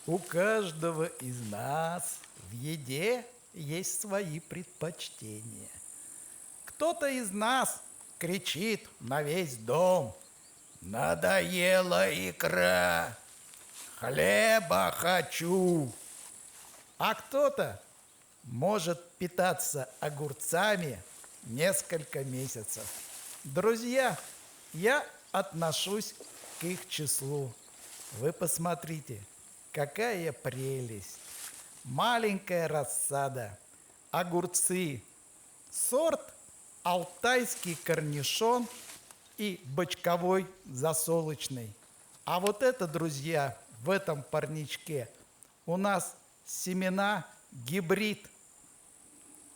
У каждого из нас в еде есть свои предпочтения. Кто-то из нас кричит на весь дом: «Надоела икра! Хлеба хочу!» А кто-то может питаться огурцами несколько месяцев. Друзья, я отношусь к их числу. Вы посмотрите, какая прелесть! Маленькая рассада, огурцы, сорт алтайский корнишон и бочковой засолочный. А вот это, друзья, в этом парничке у нас семена гибрид.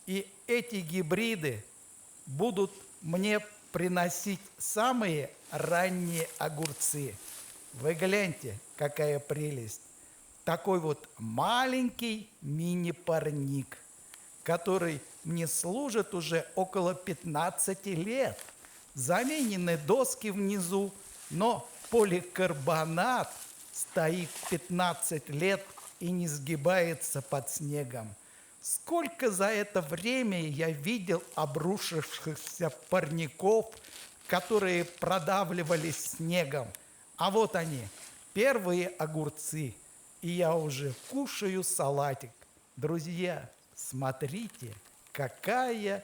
И эти гибриды будут мне приносить самые ранние огурцы. Вы гляньте, какая прелесть. Такой вот маленький мини-парник, который мне служит уже около 15 лет. Заменены доски внизу, но поликарбонат стоит 15 лет и не сгибается под снегом. Сколько за это время я видел обрушившихся парников, которые продавливались снегом. А вот они, первые огурцы, и я уже кушаю салатик. Друзья, смотрите, какая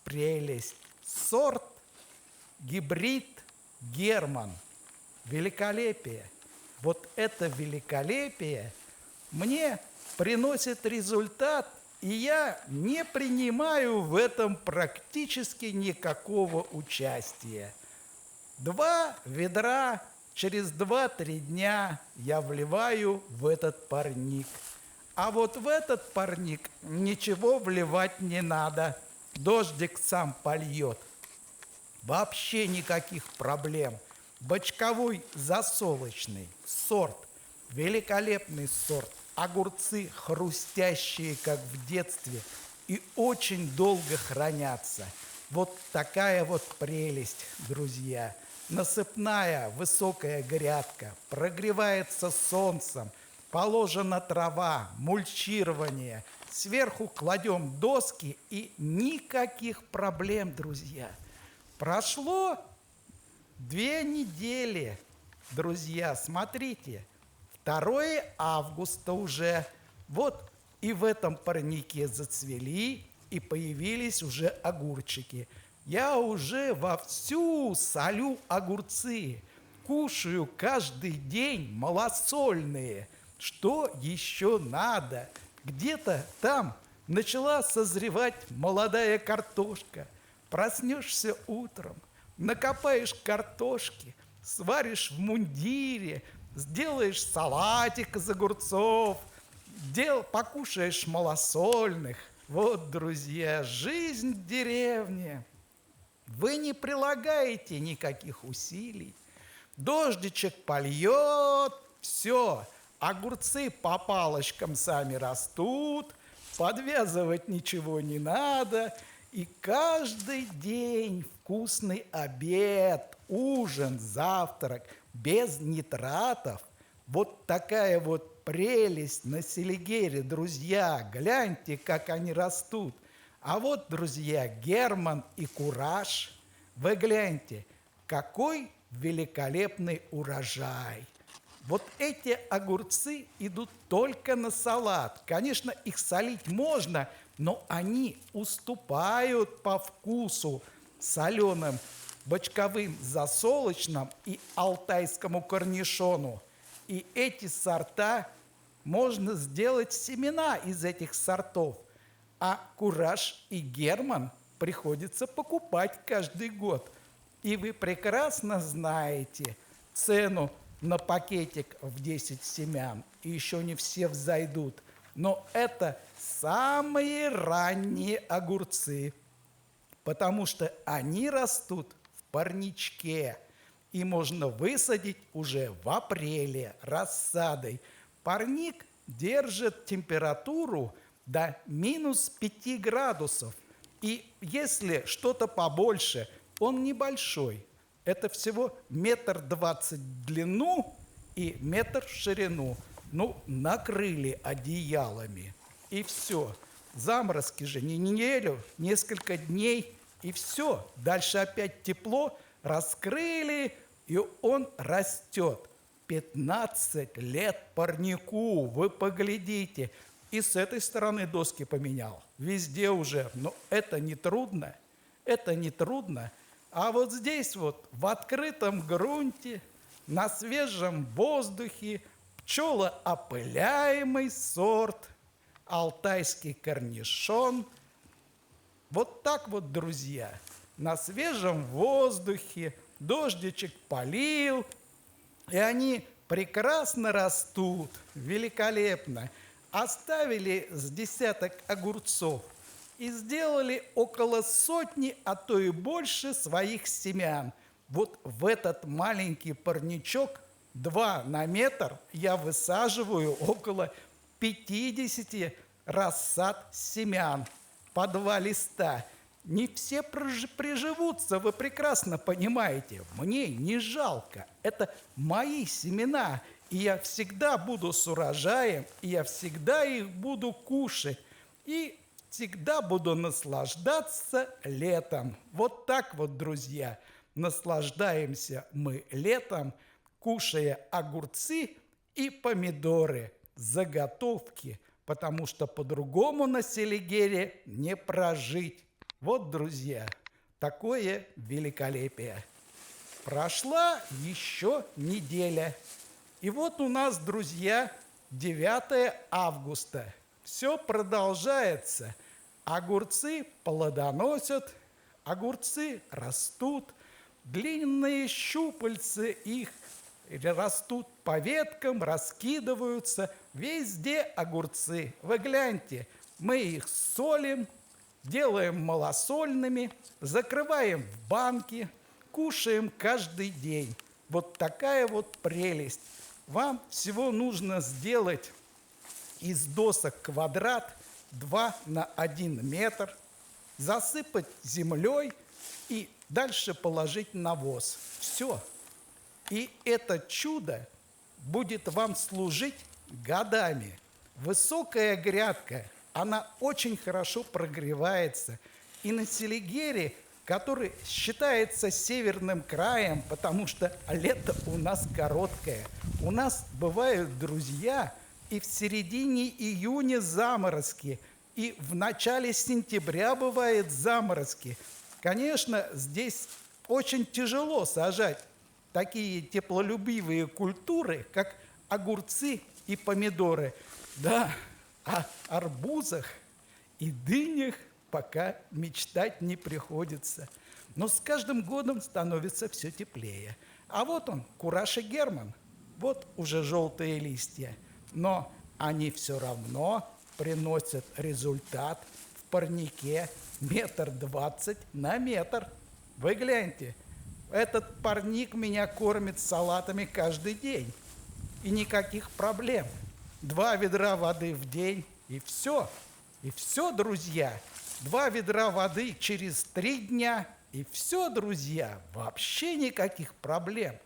прелесть! Сорт гибрид Герман. Великолепие! Вот это великолепие мне приносит результат, и я не принимаю в этом практически никакого участия. 2 ведра через 2-3 дня я вливаю в этот парник. А вот в этот парник ничего вливать не надо. Дождик сам польет. Вообще никаких проблем. Бочковой засолочный сорт, великолепный сорт. Огурцы хрустящие, как в детстве, и очень долго хранятся. Вот такая вот прелесть, друзья. Насыпная высокая грядка, прогревается солнцем, положена трава, мульчирование. Сверху кладем доски, и никаких проблем, друзья. Прошло 2 недели, друзья, смотрите. 2 августа уже. Вот и в этом парнике зацвели, и появились уже огурчики. Я уже вовсю солю огурцы, кушаю каждый день малосольные. Что еще надо? Где-то там начала созревать молодая картошка. Проснешься утром, накопаешь картошки, сваришь в мундире, сделаешь салатик из огурцов, покушаешь малосольных. Вот, друзья, жизнь в деревне. Вы не прилагаете никаких усилий. Дождичек польет, все, огурцы по палочкам сами растут, подвязывать ничего не надо. И каждый день вкусный обед, ужин, завтрак, без нитратов. Вот такая вот прелесть на селигере, друзья. Гляньте, как они растут. А вот, друзья, Герман и Кураж. Вы гляньте, какой великолепный урожай. Вот эти огурцы идут только на салат. Конечно, их солить можно, но они уступают по вкусу соленым бочковым засолочным и алтайскому корнишону. И эти сорта можно сделать семена из этих сортов. А Кураж и Герман приходится покупать каждый год. И вы прекрасно знаете цену на пакетик в 10 семян. И еще не все взойдут. Но это самые ранние огурцы, потому что они растут в парничке. И можно высадить уже в апреле рассадой. Парник держит температуру до -5 градусов. И если что-то побольше, он небольшой. Это всего 1,20 м в длину и 1 метр в ширину. Ну, накрыли одеялами, и все. Заморозки же не неделю, несколько дней, и все. Дальше опять тепло, раскрыли, и он растет. 15 лет парнику, вы поглядите. И с этой стороны доски поменял. Везде уже, но это не трудно, это не трудно. А вот здесь вот, в открытом грунте, на свежем воздухе, пчелоопыляемый сорт, алтайский корнишон. Вот так вот, друзья, на свежем воздухе, дождичек полил, и они прекрасно растут, великолепно. Оставили с десяток огурцов и сделали около сотни, а то и больше своих семян. Вот в этот маленький парничок 2 на метр я высаживаю около 50 рассад семян по 2 листа. Не все приживутся, вы прекрасно понимаете. Мне не жалко. Это мои семена, и я всегда буду с урожаем, и я всегда их буду кушать. И всегда буду наслаждаться летом. Вот так вот, друзья, наслаждаемся мы летом, кушая огурцы и помидоры, заготовки, потому что по-другому на Селигере не прожить. Вот, друзья, такое великолепие. Прошла еще неделя. И вот у нас, друзья, 9 августа. Все продолжается. Огурцы плодоносят, огурцы растут, длинные щупальца их растут по веткам, раскидываются. Везде огурцы. Вы гляньте, мы их солим, делаем малосольными, закрываем в банки, кушаем каждый день. Вот такая вот прелесть. Вам всего нужно сделать из досок квадрат 2 на 1 метр, засыпать землей и дальше положить навоз. Все. И это чудо будет вам служить годами. Высокая грядка, она очень хорошо прогревается. И на Селигере, который считается северным краем, потому что лето у нас короткое, у нас бывают, друзья, и в середине июня заморозки, и в начале сентября бывают заморозки. Конечно, здесь очень тяжело сажать такие теплолюбивые культуры, как огурцы и помидоры. Да, о арбузах и дынях пока мечтать не приходится. Но с каждым годом становится все теплее. А вот он, Кураж и Герман. Вот уже желтые листья. Но они все равно приносят результат в парнике 1,20 м на метр. Вы гляньте, этот парник меня кормит салатами каждый день. И никаких проблем. 2 ведра воды в день, и все. И все, друзья. 2 ведра воды через 3 дня, и все, друзья. Вообще никаких проблем.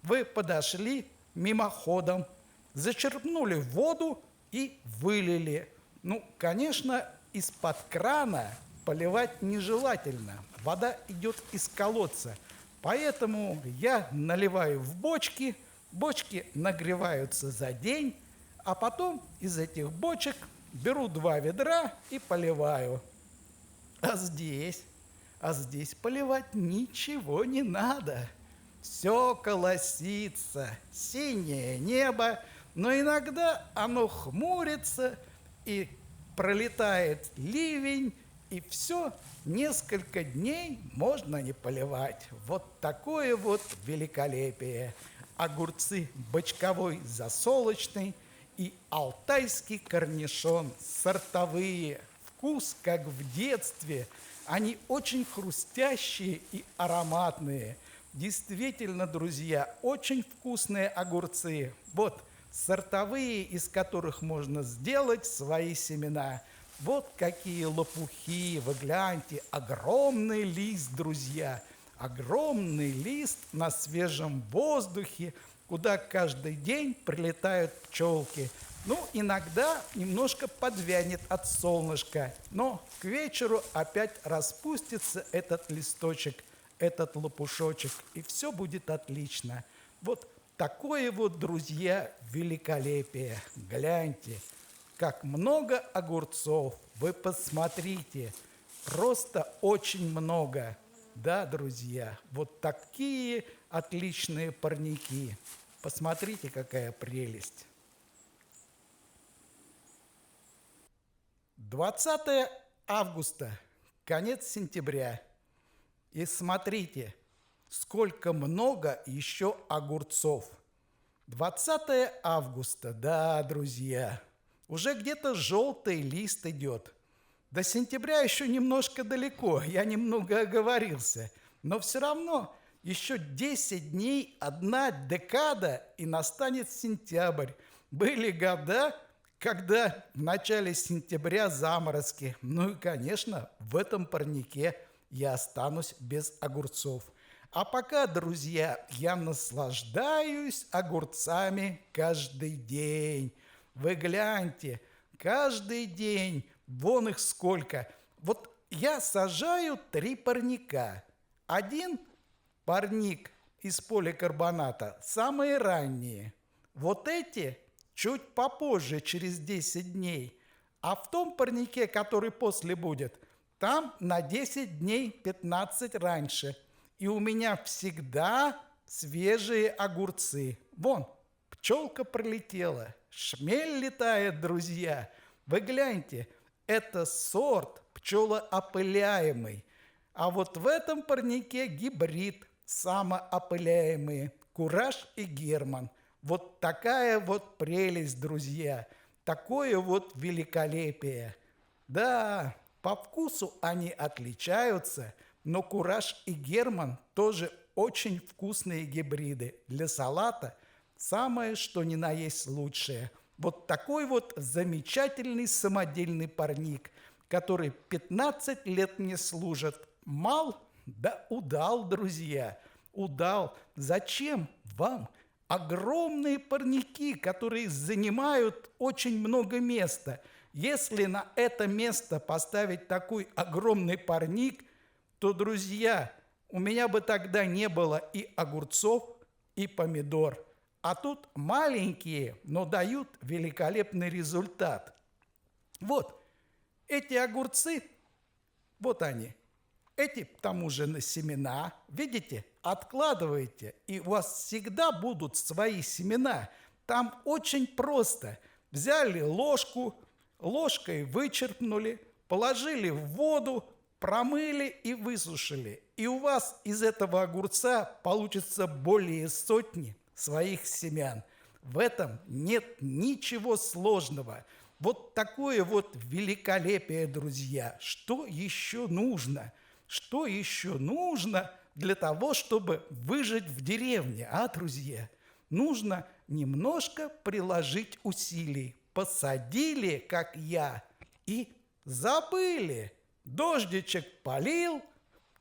Вы подошли мимоходом, зачерпнули воду и вылили. Ну, конечно, из-под крана поливать нежелательно. Вода идет из колодца. Поэтому я наливаю в бочки, бочки нагреваются за день, а потом из этих бочек беру 2 ведра и поливаю. А здесь поливать ничего не надо. Все колосится, синее небо, но иногда оно хмурится, и пролетает ливень, и все, несколько дней можно не поливать. Вот такое вот великолепие. Огурцы бочковой засолочный и алтайский корнишон сортовые. Вкус, как в детстве. Они очень хрустящие и ароматные. Действительно, друзья, очень вкусные огурцы. Вот сортовые, из которых можно сделать свои семена. Вот какие лопухи, вы гляньте, огромный лист, друзья. Огромный лист на свежем воздухе, куда каждый день прилетают пчелки. Ну, иногда немножко подвянет от солнышка, но к вечеру опять распустится этот листочек, этот лопушочек, и все будет отлично. Вот такое вот, друзья, великолепие. Гляньте, как много огурцов. Вы посмотрите, просто очень много. Да, друзья, вот такие отличные парники. Посмотрите, какая прелесть. 20 августа, конец сентября. И смотрите, сколько много еще огурцов. 20 августа, да, друзья, уже где-то желтый лист идет. До сентября еще немножко далеко, я немного оговорился. Но все равно еще 10 дней, одна декада, и настанет сентябрь. Были года, когда в начале сентября заморозки. Ну и, конечно, в этом парнике я останусь без огурцов. А пока, друзья, я наслаждаюсь огурцами каждый день. Вы гляньте, каждый день, вон их сколько. Вот я сажаю 3 парника. Один парник из поликарбоната, самые ранние. Вот эти чуть попозже, через 10 дней. А в том парнике, который после будет, там на 10 дней 15 раньше. И у меня всегда свежие огурцы. Вон, пчелка пролетела, шмель летает, друзья. Вы гляньте, это сорт пчелоопыляемый. А вот в этом парнике гибрид самоопыляемые, Кураж и Герман. Вот такая вот прелесть, друзья, такое вот великолепие. Да, по вкусу они отличаются, но Кураж и Герман тоже очень вкусные гибриды. Для салата самое, что ни на есть лучшее. Вот такой вот замечательный самодельный парник, который 15 лет мне служит. Мал? Да удал, друзья, удал. Зачем вам огромные парники, которые занимают очень много места? Если на это место поставить такой огромный парник, то, друзья, у меня бы тогда не было и огурцов, и помидор. А тут маленькие, но дают великолепный результат. Вот эти огурцы, вот они. Эти, к тому же, на семена, видите, откладываете, и у вас всегда будут свои семена. Там очень просто. Взяли ложку, ложкой вычерпнули, положили в воду, промыли и высушили. И у вас из этого огурца получится более сотни своих семян. В этом нет ничего сложного. Вот такое вот великолепие, друзья. Что еще нужно? Что еще нужно для того, чтобы выжить в деревне, друзья? Нужно немножко приложить усилий. Посадили, как я, и забыли. Дождичек полил,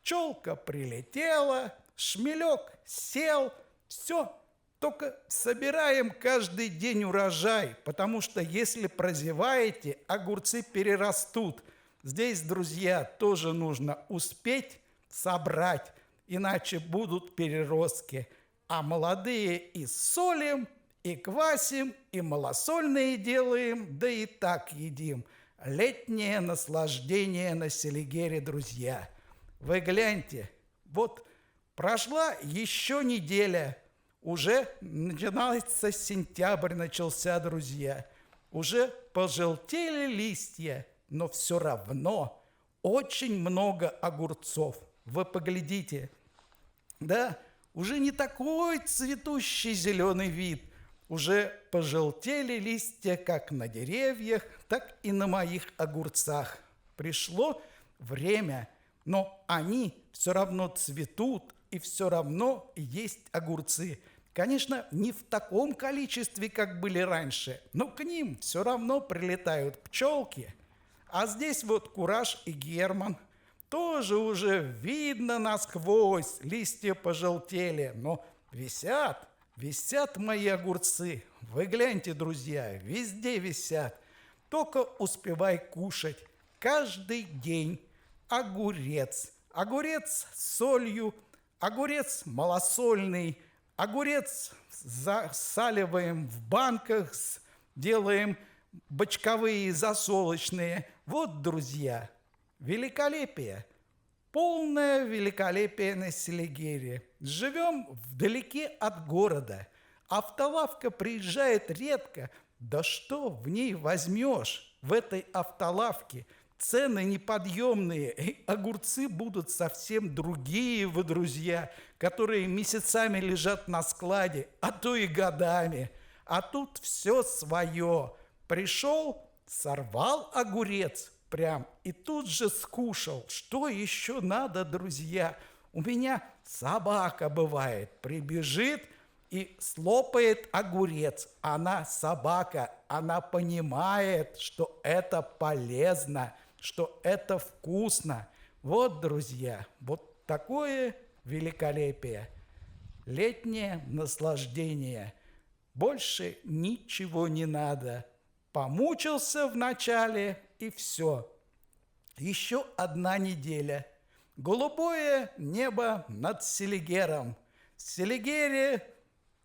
пчелка прилетела, шмелек сел, все. Только собираем каждый день урожай, потому что если прозеваете, огурцы перерастут. Здесь, друзья, тоже нужно успеть собрать, иначе будут переростки. А молодые и солим, и квасим, и малосольные делаем, да и так едим. Летнее наслаждение на Селигере, друзья. Вы гляньте, вот прошла еще неделя, уже начинается сентябрь, начался, друзья. Уже пожелтели листья, но все равно очень много огурцов. Вы поглядите, да, уже не такой цветущий зеленый вид. Уже пожелтели листья как на деревьях, так и на моих огурцах. Пришло время, но они все равно цветут, и все равно есть огурцы. Конечно, не в таком количестве, как были раньше, но к ним все равно прилетают пчелки. А здесь вот Кураж и Герман. Тоже уже видно насквозь, листья пожелтели, но висят Висят мои огурцы. Вы гляньте, друзья, везде висят. Только успевай кушать. Каждый день огурец. Огурец с солью, огурец малосольный, огурец засаливаем в банках, делаем бочковые засолочные. Вот, друзья, великолепие. Полное великолепие на Селигере. Живем вдалеке от города. Автолавка приезжает редко. Да что в ней возьмешь в этой автолавке? Цены неподъемные, и огурцы будут совсем другие, вы, друзья, которые месяцами лежат на складе, а то и годами. А тут все свое. Пришел, сорвал огурец прям и тут же скушал. Что еще надо, друзья? У меня собака бывает, прибежит и слопает огурец. Она собака, она понимает, что это полезно, что это вкусно. Вот, друзья, вот такое великолепие. Летнее наслаждение. Больше ничего не надо. Помучился вначале и все. Еще одна неделя. Голубое небо над Селигером. В Селигере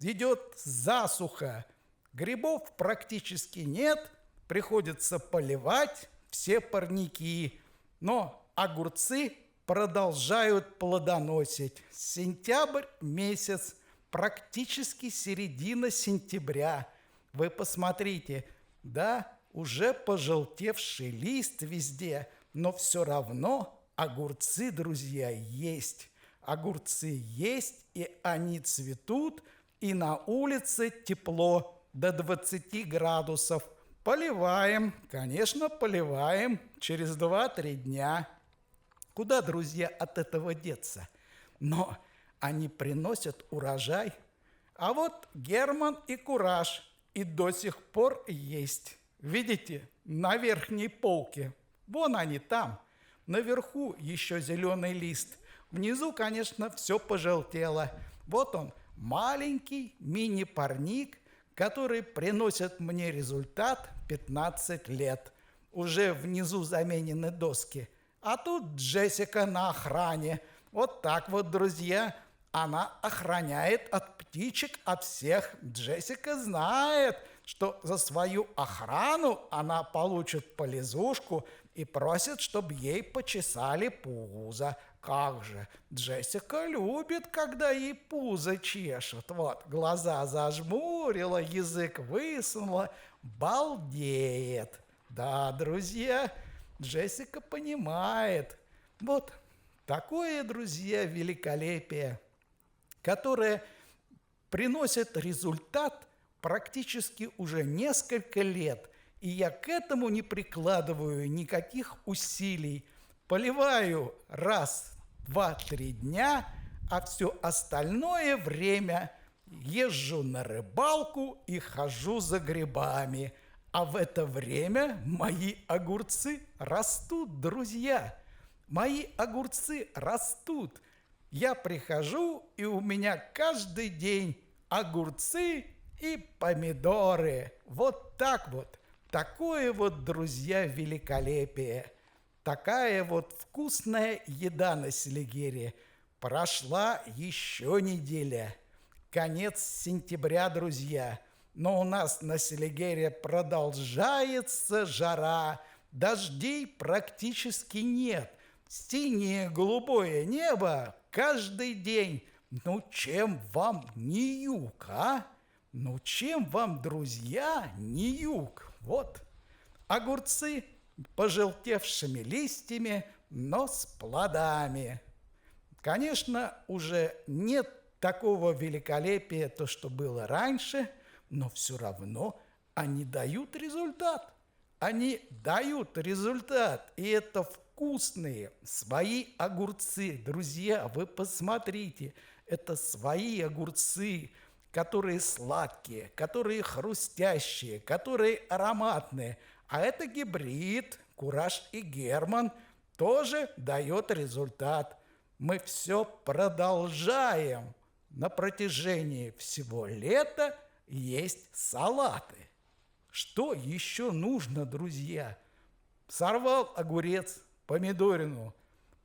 идет засуха. Грибов практически нет. Приходится поливать все парники. Но огурцы продолжают плодоносить. Сентябрь месяц, практически середина сентября. Вы посмотрите, да, уже пожелтевший лист везде, но все равно огурцы, друзья, есть. Огурцы есть, и они цветут, и на улице тепло до 20 градусов. Поливаем, конечно, поливаем через 2-3 дня. Куда, друзья, от этого деться? Но они приносят урожай. А вот Герман и Кураж и до сих пор есть. Видите, на верхней полке. Вон они там. Наверху еще зеленый лист. Внизу, конечно, все пожелтело. Вот он, маленький мини-парник, который приносит мне результат 15 лет. Уже внизу заменены доски. А тут Джессика на охране. Вот так вот, друзья. Она охраняет от птичек, от всех. Джессика знает, что за свою охрану она получит полизушку и просит, чтобы ей почесали пузо. Как же, Джессика любит, когда ей пузо чешут. Вот, глаза зажмурила, язык высунула, балдеет. Да, друзья, Джессика понимает. Вот такое, друзья, великолепие, которое приносит результат практически уже несколько лет. И я к этому не прикладываю никаких усилий. Поливаю раз, 2-3 дня, а все остальное время езжу на рыбалку и хожу за грибами. А в это время мои огурцы растут, друзья. Мои огурцы растут. Я прихожу, и у меня каждый день огурцы и помидоры. Вот так вот. Такое вот, друзья, великолепие. Такая вот вкусная еда на Селигере. Прошла еще неделя. Конец сентября, друзья. Но у нас на Селигере продолжается жара. Дождей практически нет. Синее голубое небо каждый день. Ну, чем вам не юг, а? Ну, чем вам, друзья, не юг? Вот, огурцы пожелтевшими листьями, но с плодами. Конечно, уже нет такого великолепия, то, что было раньше, но все равно они дают результат. Они дают результат, и это вкусные свои огурцы. Друзья, вы посмотрите, это свои огурцы, которые сладкие, которые хрустящие, которые ароматные. А это гибрид, Кураж и Герман, тоже дает результат. Мы все продолжаем. на протяжении всего лета есть салаты. Что еще нужно, друзья? Сорвал огурец, помидорину,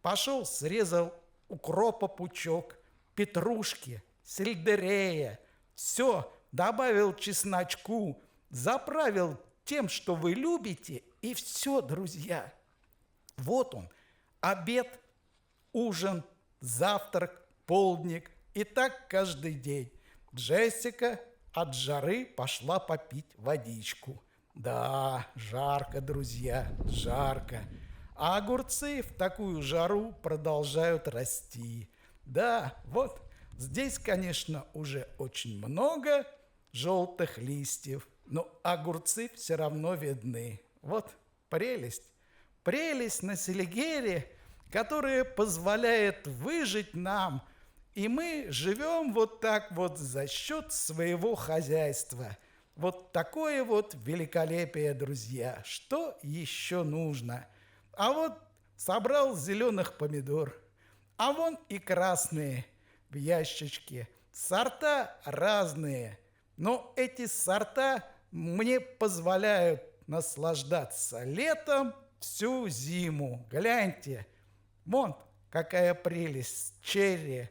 пошел, срезал укропа пучок, петрушки, сельдерея, все, добавил чесночку, заправил тем, что вы любите, и все, друзья. Вот он, обед, ужин, завтрак, полдник, и так каждый день. Джессика от жары пошла попить водичку. Да, жарко, друзья, жарко. А огурцы в такую жару продолжают расти. Да, вот здесь, конечно, уже очень много желтых листьев, но огурцы все равно видны. Вот прелесть. Прелесть на Селигере, которая позволяет выжить нам, и мы живем вот так вот за счет своего хозяйства. Вот такое вот великолепие, друзья. Что еще нужно? А вот собрал зеленых помидор, а вон и красные в ящичке. Сорта разные, но эти сорта мне позволяют наслаждаться летом всю зиму. Гляньте, вон какая прелесть, черри.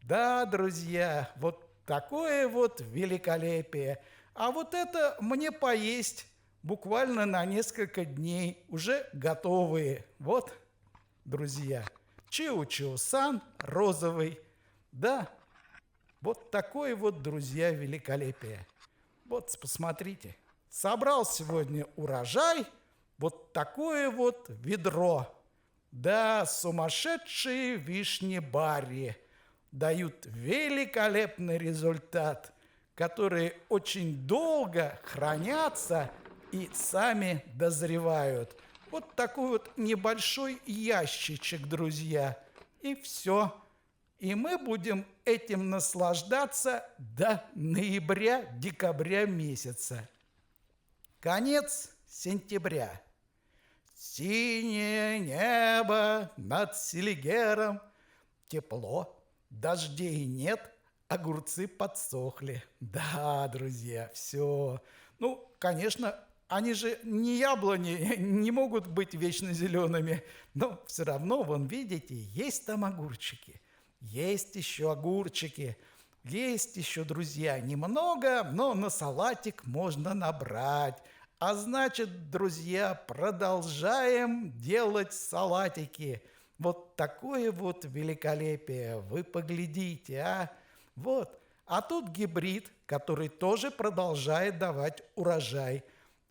Да, друзья, вот такое вот великолепие. А вот это мне поесть буквально на несколько дней, уже готовые. Вот, друзья, чиу-чиу-сан розовый. Да, вот такое вот, друзья, великолепие. Вот, посмотрите, собрал сегодня урожай, вот такое вот ведро. Да, сумасшедшие вишни Барри дают великолепный результат, которые очень долго хранятся и сами дозревают. Вот такой вот небольшой ящичек, друзья, и все. И мы будем этим наслаждаться до ноября-декабря месяца. Конец сентября. Синее небо над Селигером. Тепло, дождей нет, огурцы подсохли. Да, друзья, все. Ну, конечно, они же не яблони, не могут быть вечно зелеными. Но все равно, вон, видите, есть там огурчики. Есть еще огурчики. Есть еще, друзья, немного, но на салатик можно набрать. А значит, друзья, продолжаем делать салатики. Вот такое вот великолепие. Вы поглядите, а? Вот. А тут гибрид, который тоже продолжает давать урожай.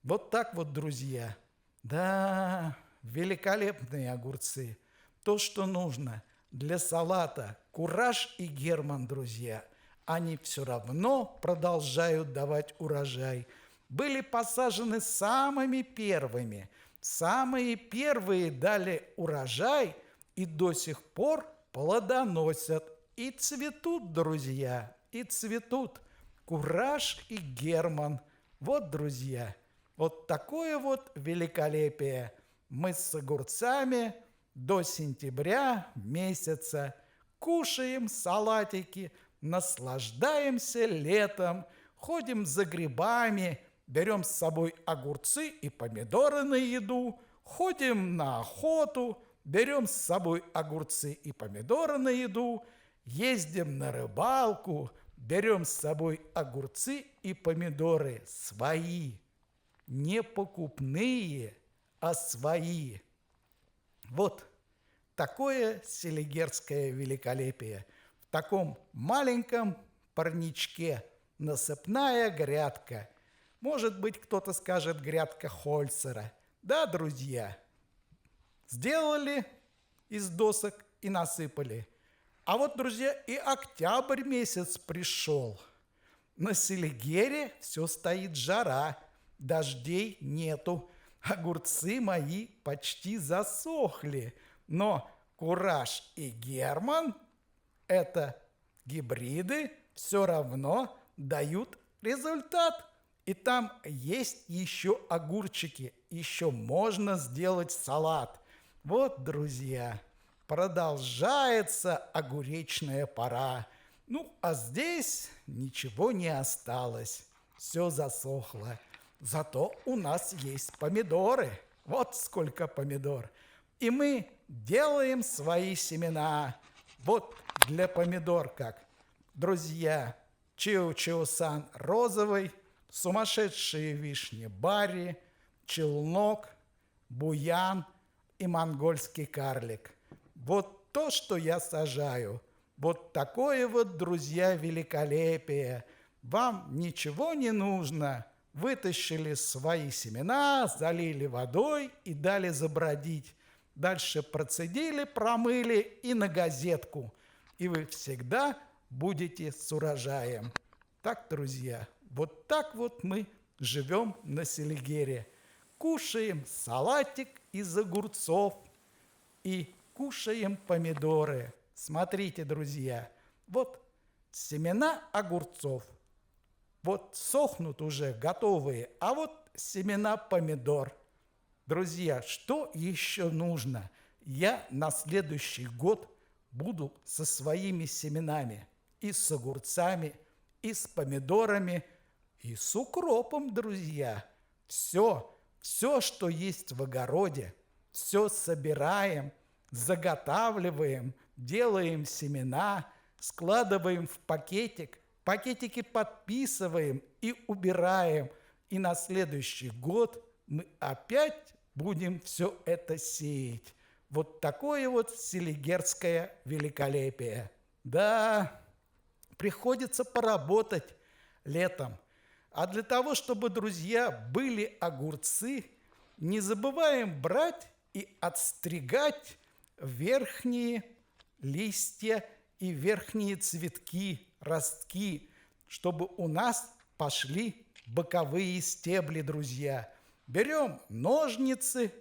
Вот так вот, друзья. Да, великолепные огурцы. То, что нужно для салата. Кураж и Герман, друзья. Они все равно продолжают давать урожай. Были посажены самыми первыми. Самые первые дали урожай и до сих пор плодоносят. И цветут, друзья, и цветут. Кураж и Герман. Вот, друзья, вот такое вот великолепие. Мы с огурцами до сентября месяца кушаем салатики, наслаждаемся летом, ходим за грибами, берем с собой огурцы и помидоры на еду, ходим на охоту, берем с собой огурцы и помидоры на еду, ездим на рыбалку, берем с собой огурцы и помидоры свои, не покупные, а свои. Вот такое селигерское великолепие. В таком маленьком парничке насыпная грядка. Может быть, кто-то скажет грядка Хольцера. Да, друзья, сделали из досок и насыпали. А вот, друзья, и октябрь месяц пришел. На Селигере все стоит жара, дождей нету. Огурцы мои почти засохли. Но Кураж и Герман, это гибриды, все равно дают результат. И там есть еще огурчики, еще можно сделать салат. Вот, друзья, продолжается огуречная пора. Ну, а здесь ничего не осталось, все засохло. Зато у нас есть помидоры. Вот сколько помидор. И мы делаем свои семена. Вот для помидор как. Друзья, Чио-Чио-сан розовый, сумасшедшие вишни Барри, челнок, буян и монгольский карлик. Вот то, что я сажаю. Вот такое вот, друзья, великолепие. Вам ничего не нужно. Вытащили свои семена, залили водой и дали забродить. Дальше процедили, промыли и на газетку. И вы всегда будете с урожаем. Так, друзья, вот так вот мы живем на Селигере. Кушаем салатик из огурцов и кушаем помидоры. Смотрите, друзья, вот семена огурцов. Вот сохнут уже готовые, а вот семена помидор. Друзья, что еще нужно? Я на следующий год буду со своими семенами. И с огурцами, и с помидорами, и с укропом, друзья. Все, что есть в огороде, все собираем, заготавливаем, делаем семена, складываем в пакетик, пакетики подписываем и убираем. И на следующий год мы опять будем все это сеять. Вот такое вот селигерское великолепие. Да, приходится поработать летом. А для того, чтобы, друзья, были огурцы, не забываем брать и отстригать верхние листья и верхние цветки, ростки, чтобы у нас пошли боковые стебли, друзья. Берем ножницы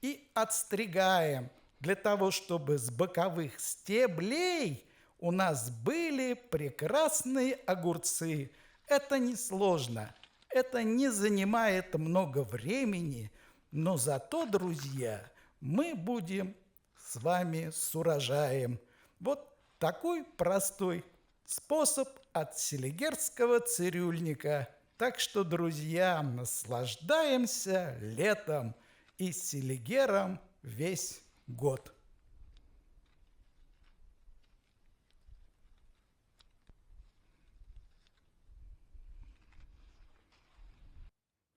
и отстригаем для того, чтобы с боковых стеблей у нас были прекрасные огурцы. Это несложно, это не занимает много времени, но зато, друзья, мы будем с вами с урожаем. Вот такой простой способ от селигерского цирюльника. Так что, друзья, наслаждаемся летом и селигером весь год.